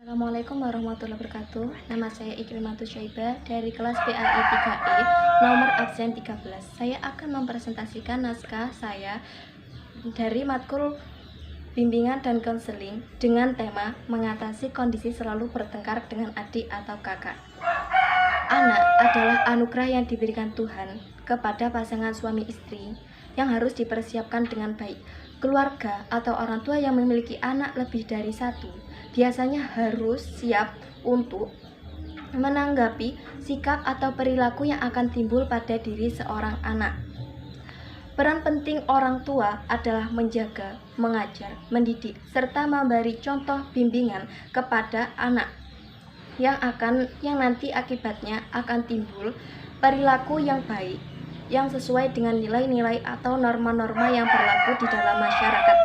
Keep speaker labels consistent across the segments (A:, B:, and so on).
A: Assalamualaikum warahmatullahi wabarakatuh. Nama saya Ikrimatus Syaibah dari kelas PAI 3E, nomor absen 13. Saya akan mempresentasikan naskah saya dari matkul bimbingan dan konseling dengan tema mengatasi kondisi selalu bertengkar dengan adik atau kakak. Anak adalah anugerah yang diberikan Tuhan kepada pasangan suami istri yang harus dipersiapkan dengan baik. Keluarga atau orang tua yang memiliki anak lebih dari satu biasanya harus siap untuk menanggapi sikap atau perilaku yang akan timbul pada diri seorang anak. Peran penting orang tua adalah menjaga, mengajar, mendidik, serta memberi contoh bimbingan kepada anak yang nanti akibatnya akan timbul perilaku yang baik yang sesuai dengan nilai-nilai atau norma-norma yang berlaku di dalam masyarakat.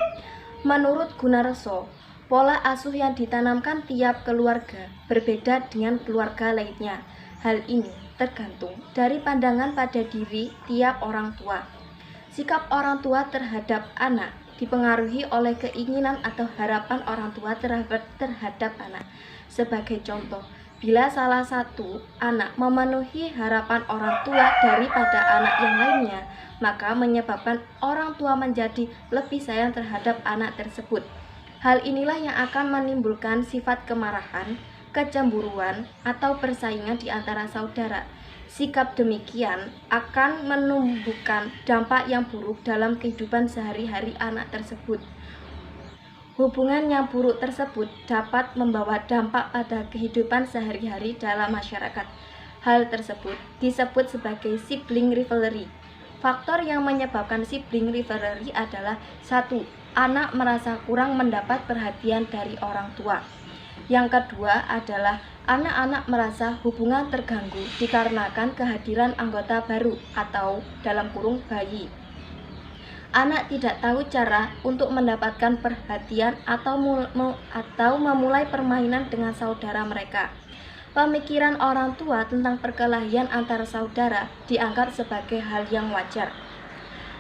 A: Menurut Gunarso, pola asuh yang ditanamkan tiap keluarga berbeda dengan keluarga lainnya. Hal ini tergantung dari pandangan pada diri tiap orang tua. Sikap orang tua terhadap anak dipengaruhi oleh keinginan atau harapan orang tua terhadap anak. Sebagai contoh, bila salah satu anak memenuhi harapan orang tua daripada anak yang lainnya, maka menyebabkan orang tua menjadi lebih sayang terhadap anak tersebut. Hal inilah yang akan menimbulkan sifat kemarahan, kecemburuan, atau persaingan di antara saudara. Sikap demikian akan menumbuhkan dampak yang buruk dalam kehidupan sehari-hari anak tersebut. Hubungan yang buruk tersebut dapat membawa dampak pada kehidupan sehari-hari dalam masyarakat. Hal tersebut disebut sebagai sibling rivalry. Faktor yang menyebabkan sibling rivalry adalah 1. Anak merasa kurang mendapat perhatian dari orang tua. Yang kedua adalah anak-anak merasa hubungan terganggu dikarenakan kehadiran anggota baru atau dalam kurung bayi. Anak tidak tahu cara untuk mendapatkan perhatian atau memulai permainan dengan saudara mereka. Pemikiran orang tua tentang perkelahian antara saudara dianggap sebagai hal yang wajar.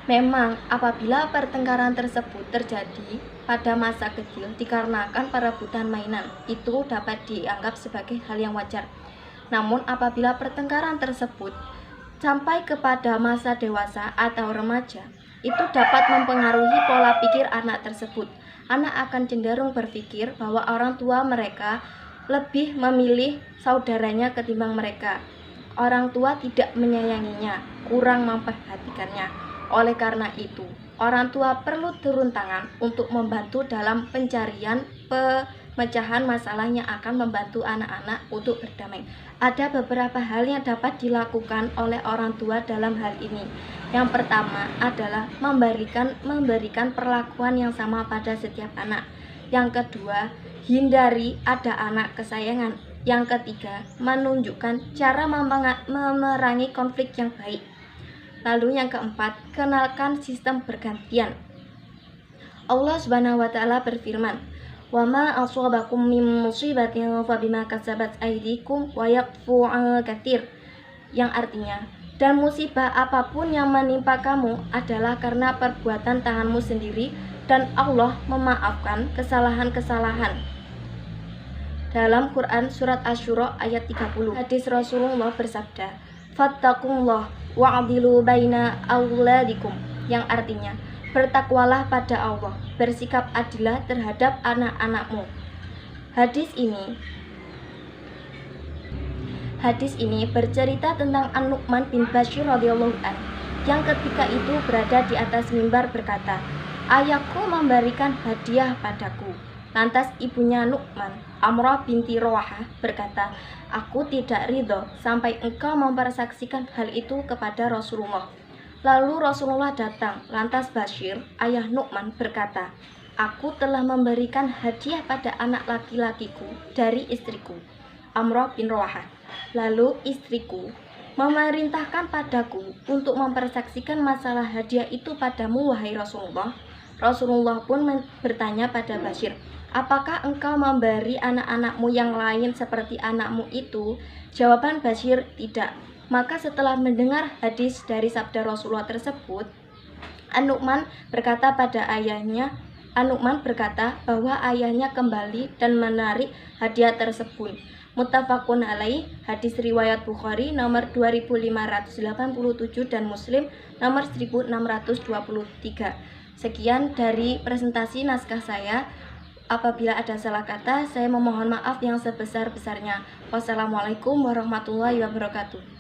A: Memang apabila pertengkaran tersebut terjadi pada masa kecil dikarenakan perebutan mainan, itu dapat dianggap sebagai hal yang wajar. Namun apabila pertengkaran tersebut sampai kepada masa dewasa atau remaja, itu dapat mempengaruhi pola pikir anak tersebut. Anak akan cenderung berpikir bahwa orang tua mereka lebih memilih saudaranya ketimbang mereka. Orang tua tidak menyayanginya, kurang memperhatikannya. Oleh karena itu, orang tua perlu turun tangan untuk membantu dalam pencarian pemecahan masalah yang akan membantu anak-anak untuk berdamai. Ada beberapa hal yang dapat dilakukan oleh orang tua dalam hal ini. Yang pertama adalah memberikan perlakuan yang sama pada setiap anak. Yang kedua, hindari ada anak kesayangan. Yang ketiga, menunjukkan cara memerangi konflik yang baik. Lalu yang keempat, kenalkan sistem bergantian. Allah Subhanahu wa taala berfirman, "Wa ma ashabakum min musibatin fa bima kasabat aydikum wa yaqfu 'an katsir." Yang artinya, dan musibah apapun yang menimpa kamu adalah karena perbuatan tanganmu sendiri dan Allah memaafkan kesalahan-kesalahan. Dalam Quran surat Asy-Syura ayat 30, hadis Rasulullah bersabda, "Fattaqullah wa'dilu baina auladikum," yang artinya, bertakwalah pada Allah, bersikap adillah terhadap anak-anakmu. Hadis ini bercerita tentang An-Nu'man bin Bashir radhiyallahu an yang ketika itu berada di atas mimbar berkata, "Ayahku memberikan hadiah padaku." Lantas ibunya Nu'man, Amrah binti Rawahah, berkata, "Aku tidak ridho sampai engkau mempersaksikan hal itu kepada Rasulullah." Lalu Rasulullah datang. Lantas Bashir, ayah Nu'man, berkata, "Aku telah memberikan hadiah pada anak laki-lakiku dari istriku, Amrah bin Rawahah. Lalu istriku memerintahkan padaku untuk mempersaksikan masalah hadiah itu padamu, wahai Rasulullah." Rasulullah pun bertanya pada Bashir, "Apakah engkau memberi anak-anakmu yang lain seperti anakmu itu?" Jawaban Bashir, "Tidak." Maka setelah mendengar hadis dari sabda Rasulullah tersebut, An-Nu'man berkata pada ayahnya, An-Nu'man berkata bahwa ayahnya kembali dan menarik hadiah tersebut. Muttafaqun alaih, hadis riwayat Bukhari nomor 2587 dan Muslim nomor 1623. Sekian dari presentasi naskah saya. Apabila ada salah kata, saya memohon maaf yang sebesar-besarnya. Wassalamualaikum warahmatullahi wabarakatuh.